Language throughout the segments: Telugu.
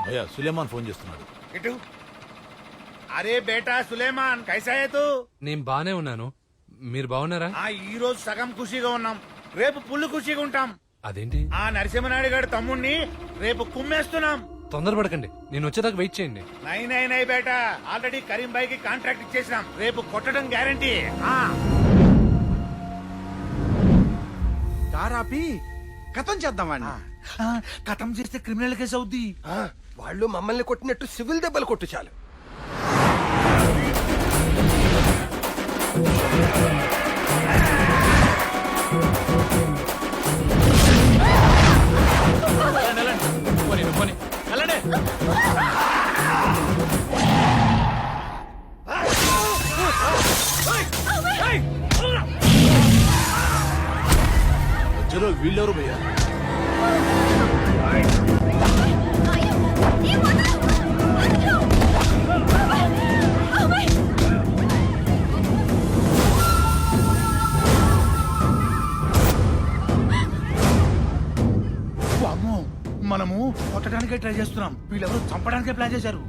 భయ్యా సులేమాన్ ఫోన్ చేస్తున్నాడు. ఇటు. అరే బేటా సులేమాన్ కైసా హై తూ? నేను బానే ఉన్నాను, మీరు బాగున్నారా? ఈ రోజు సగం ఖుషీగా ఉన్నాం, రేపు ఫుల్ ఖుషీగా ఉంటాం. అదేంటి? ఆ నరసింహనాయుడు గారి తమ్ముణ్ణి రేపు కుమ్మేస్తున్నాం. తొందరపడకండి, నేను వచ్చేదాకా వెయిట్ చేయండి. నై బేటా, ఆల్రెడీ కరీం భాయ్ కి కాంట్రాక్ట్ ఇచ్చేసినాం, రేపు కొట్టడం గ్యారంటీ. కారాపి కథం చేద్దామండి. కథం చేస్తే క్రిమినల్ కేసు అవుద్ది. వాళ్ళు మమ్మల్ని కొట్టినట్టు సివిల్ దెబ్బలు కొట్టు చాలు. మధ్యలో వీళ్ళెవరు భయ్యా? మనము కొట్టడానికే ట్రై చేస్తున్నాం, వీళ్ళెవరు చంపడానికే ప్లాన్ చేశారు.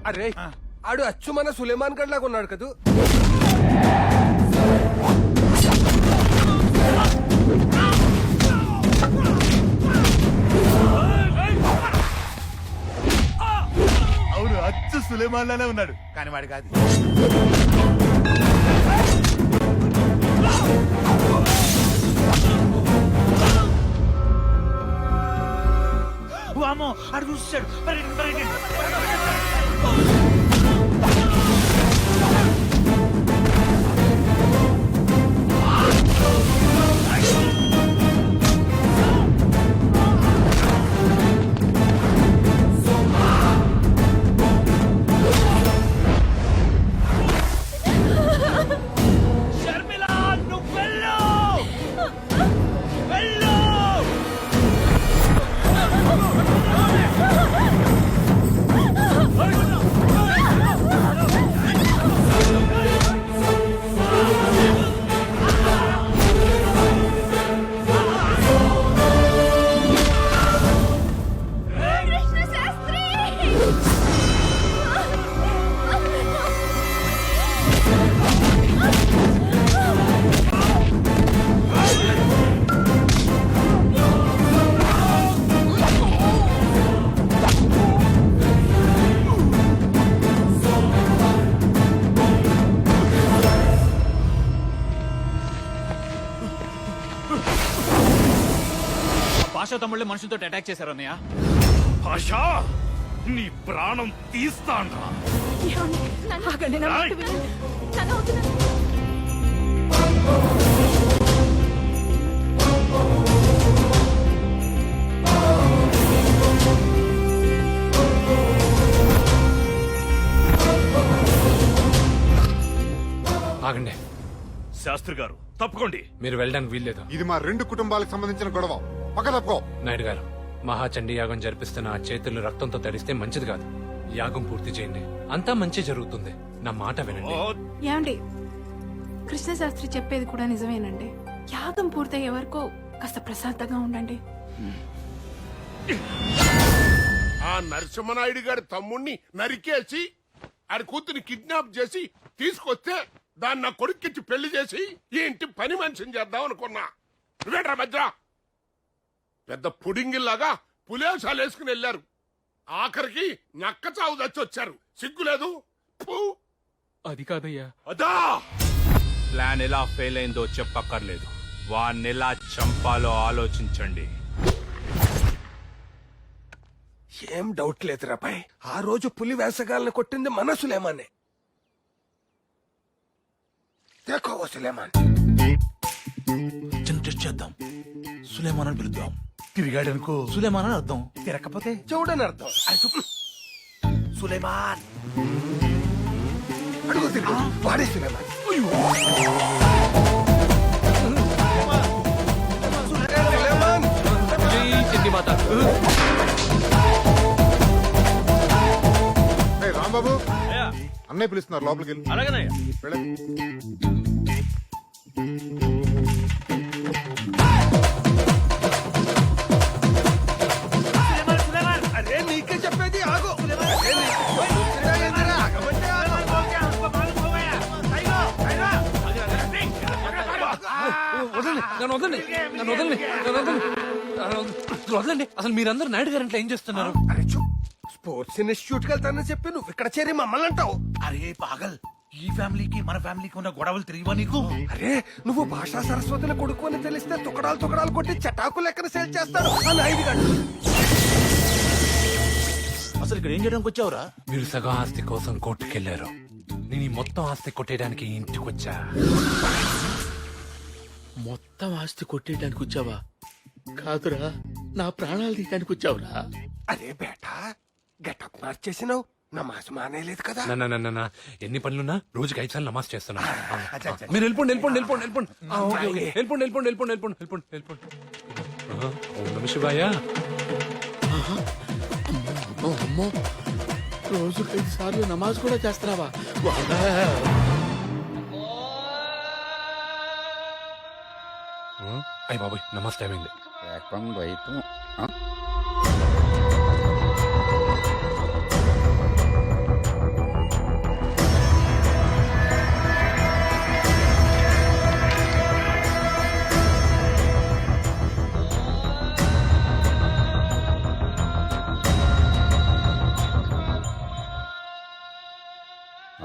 అరే ఆడు అచ్చు మన సులేమాన్ గడ్ లాగా ఉన్నాడు కదూ. అవును, అచ్చు సులేమాన్ లానే ఉన్నాడు, కానీ వాడు కాదు. వామో, అడు చూసాడు. భాష తమ్ముళ్ళే మనుషులతో అటాక్ చేశారు అన్నయ్య. భాష నీ ప్రాణం తీస్తాండ్రా. ఆగండి శాస్త్రి గారు తప్పుకోండి. మీరు వెళ్ళడానికి వీల్లేదు. ఇది మా రెండు కుటుంబాలకు సంబంధించిన గొడవ, పక్క తప్పుకో. నాయుడు గారు, మహాచండీ యాగం జరిపిస్తున్న ఆ చేతులు రక్తంతో తడిస్తే మంచిది కాదు. యాగం పూర్తి చేయండి, అంతా మంచి జరుగుతుంది. నా మాట వినండి. ఏమండి, కృష్ణశాస్త్రి చెప్పేది కూడా నిజమేనండి. యాగం పూర్తయ్యే వరకు కాస్త ప్రశాంతంగా ఉండండి. ఆ నరసింహనాయుడు గారి తమ్ముణ్ణి నరికేసి ఆడి కూతుని కిడ్నాప్ చేసి తీసుకొస్తే దాన్ని నా కొడుక్కిచ్చి పెళ్లి చేసి ఈ ఇంటి పని మనిషిని చేద్దాం అనుకున్నా. నువ్వేట్రా మధ్య పెద్ద పుడింగిల్లాగా పులేసాలు వేసుకుని వెళ్ళారు. ఆఖరికి నక్క చావు వచ్చారు. సిగ్గులేదు. అది కాదయ్యా. అదా ప్లాన్ ఎలా ఫెయిల్ అయిందో చెప్పక్కర్లేదు, వాణ్ణి ఎలా చంపాలో ఆలోచించండి. ఏం డౌట్ లేదురా పై, ఆ రోజు పులి వేసగాలను కొట్టింది మన సులేమానే. దేఖో సులేమాన్. చిన్న టెస్ట్ చేద్దాం. సులేమాన్ అని పిలుద్దాం. తిరిగాడనుకో సులేమాన్ అని అర్థం, తిరగకపోతే చూడని అర్థం. సులేమాన్ అడుగు తిరుగు, వాడే సులేమాన్. అన్నయ్య పిలుస్తున్నారు లోపలికి వెళ్ళి అలాగేనయ్యా. వెళ్ళండి. అరే నీకే చెప్పేది ఆగు. అరే నీకు ఏందిరా? ఆగమంటే ఆగు. వదలండి నన్ను వదలండి నన్ను వదలండి నన్ను వదలండి వదలండి. అసలు మీరందరూ నాయుడు గారింట్లో ఏం చేస్తున్నారు? అరే చూ, స్పోర్ట్స్ ఇన్స్టిట్యూట్ కి వెళ్తానని చెప్పి నువ్వు ఇక్కడ చేరి మమ్మల్ని అంటావు. అరే పాగల్, ఈ ఫ్యామిలీకి మన ఫ్యామిలీకి ఉన్న గొడవలు తెలియవా నీకు? అరే నువ్వు భాషా సరస్వతిని కొడుకు అని తెలిస్తే తుకడాలు కొట్టి చటాకు లెక్కన సేల్ చేస్తాడు ఆ నాయుడు గారు. అసలు ఇక్కడ ఏం చేయడానికి వచ్చావురా? మీరు సగం ఆస్తి కోసం కోర్టుకెళ్లారు. నేను ఈ మొత్తం ఆస్తి కొట్టేయడానికి ఈ ఇంటికి వచ్చా. మొత్తం ఆస్తి కొట్టేయడానికి వచ్చావా? కాదురా, నా ప్రాణాలు తీయడానికి వచ్చావురా. అరే బేటా గెటప్ మార్చేసినావు, నమాజ్ మానేలేదు కదా. నా ఎన్ని పనులున్నా రోజుకి 5 సార్లు నమాజ్ చేస్తున్నా. మీరు వెళ్ళిపోండి వెళ్ళిపోండి వెళ్ళిపోండి వెళ్ళిపోండి. Okay, okay. వెళ్ళిపోండి వెళ్ళిపోండి వెళ్ళిపోండి వెళ్ళిపోండి వెళ్ళిపోండి వెళ్ళిపోండి. ఓం నమః శివాయ. అమ్మో, రోజుకి 5 సార్లు నమాజ్ కూడా చేస్తున్నావా? అయ్య బాబాయ్, నమాజ్ టైం అయింది.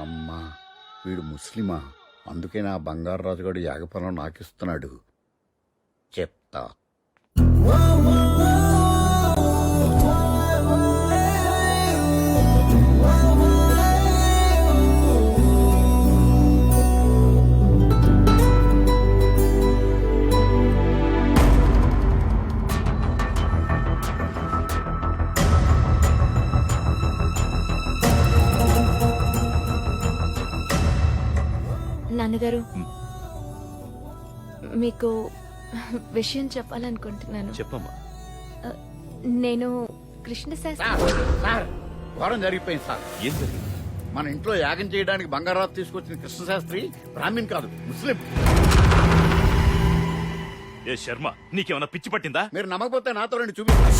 అమ్మా వీడు ముస్లిమా? అందుకే నా బంగారు రాజుగాడు యాగపరం నాకిస్తున్నాడు. చెప్తా. నాన్నగారు, మీకు విషయం చెప్పాలనుకుంటున్నాను. చెప్పమ్మా. నేను కృష్ణశాస్త్రి. సార్ ఘోరం జరిగిపోయింది సార్. ఏం జరిగింది? మన ఇంట్లో యాగం చేయడానికి బంగారాతు తీసుకొచ్చిన కృష్ణశాస్త్రి బ్రాహ్మణ్ కాదు, ముస్లిం. ఏ శర్మ, నీకేమైనా పిచ్చి పట్టిందా? మీరు నమ్మకపోతే నాతో రండి చూపిస్తాను.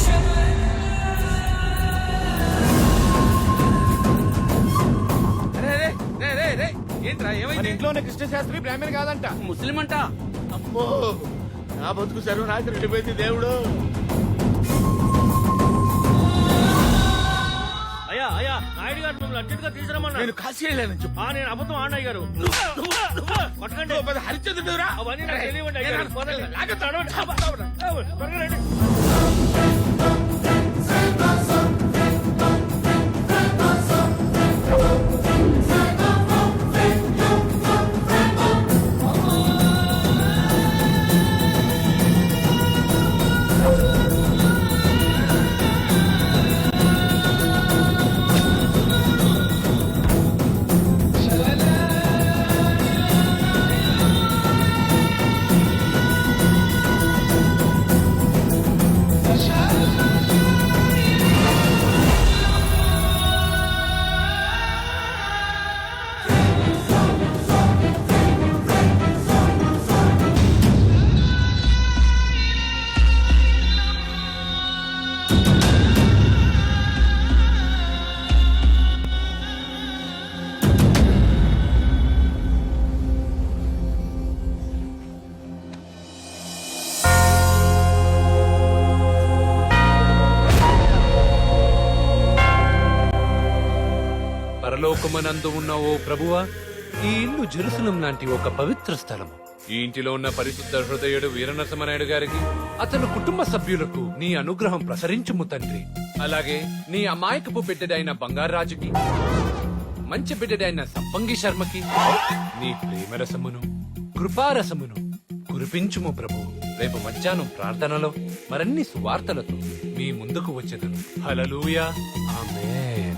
ఏంట్రా ఏమైంది? ఇంట్లోనే కృష్ణ శాస్త్రి బ్రాహ్మణ్ కాదంట, ముస్లిం అంట. అమ్మో, నా బతుకు సర్వనాశనం వెళ్ళిపోయింది దేవుడు. అయ్యా అయ్యా, నాయుడు గారు మిమ్మల్ని అర్జెంట్గా తీసుకురమ్మన్నారు. నేను కాశీ వెళ్ళానని చెప్పు. నేను అబద్ధం ఆడినాయి గారు. కొట్టకండి. హరిచంద్రుడురా. అవన్నీ నాకు తెలియవండి అయ్యా. త్వరగా రండి. పరలోకమనందు ఉన్న ఓ ప్రభువా, ఈ ఇల్లు జెరూసలేం లాంటి ఒక పవిత్ర స్థలం. ఈ ఇంటిలో ఉన్న పరిశుద్ధ హృదయుడు వీరనరసింహనాయుడు గారికి, అతని కుటుంబ సభ్యులకు నీ అనుగ్రహం ప్రసరించుము తండ్రి. అలాగే నీ అమాయకపు బిడ్డడైన బంగారాజుకి, మంచి బిడ్డడైన సంపంగి శర్మకి నీ ప్రేమరసమును కృపారసమును కురిపించుము ప్రభు. రేపు మధ్యాహ్నం ప్రార్థనలో మరన్ని సువార్తలతో మీ ముందుకు వచ్చేదను. హల్లెలూయా, ఆమేన్.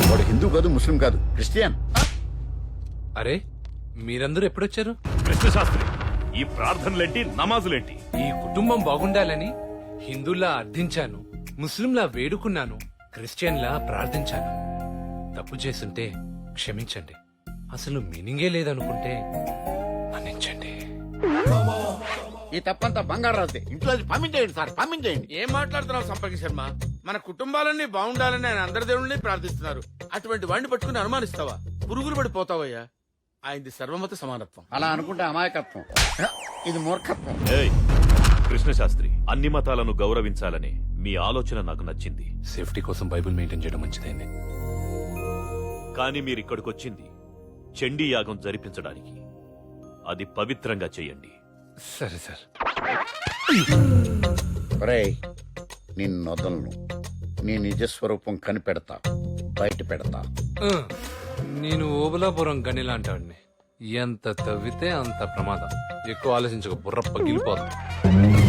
వాడు హిందూ కాదు, ముస్లిం కాదు, క్రిస్టియన్. అరే, మీరందరూ ఎప్పుడొచ్చారు? కృష్ణశాస్త్రి, ఈ ప్రార్థనలేంటి, నమాజులేంటి? ఈ కుటుంబం బాగుండాలని హిందూలా అర్థించాను, ముస్లింలా వేడుకున్నాను, క్రిస్టియన్లా ప్రార్థించాను. తప్పు చేస్తుంటే క్షమించండి. అసలు మీనింగే లేదనుకుంటే మన్నించండి. ఈ తప్పంతా బంగారాజే. ఇంట్లో పంపించేయండి సార్, పంపించేయండి. ఏం మాట్లాడుతున్నావు సంపంగి శర్మ? మన కుటుంబాలన్నీ బాగుండాలని ఆయన అందరి దేవుళ్ళని ప్రార్థిస్తున్నారు. అటువంటి వాడిని పట్టుకుని అనుమానిస్తావా? పురుగులు పడిపోతావయ్యా. ఆయనది సర్వమత సమానత్వం. అలా అనుకుంటే అమాయకత్వం, ఇది మూర్ఖత్వం. ఏయ్ కృష్ణశాస్త్రి, అన్ని మతాలను గౌరవించాలని మీ ఆలోచన నాకు నచ్చింది. సేఫ్టీ కోసం బైబిల్ మెయింటైన్ చేయడం మంచిదైంది. కానీ మీరిక్కడికొచ్చింది చండీ యాగం జరిపించడానికి. అది పవిత్రంగా చేయండి. సరే సార్. ఒరేయ్, నిన్నొదలను. నీ నిజస్వరూపం కనిపెడతా, బయట పెడతా. ఆ, నేను ఓబులాపురం గని లాంటి ఎంత తవ్వితే అంత ప్రమాదం. ఎక్కువ ఆలోచించక బుర్ర పగిలిపోతుంది.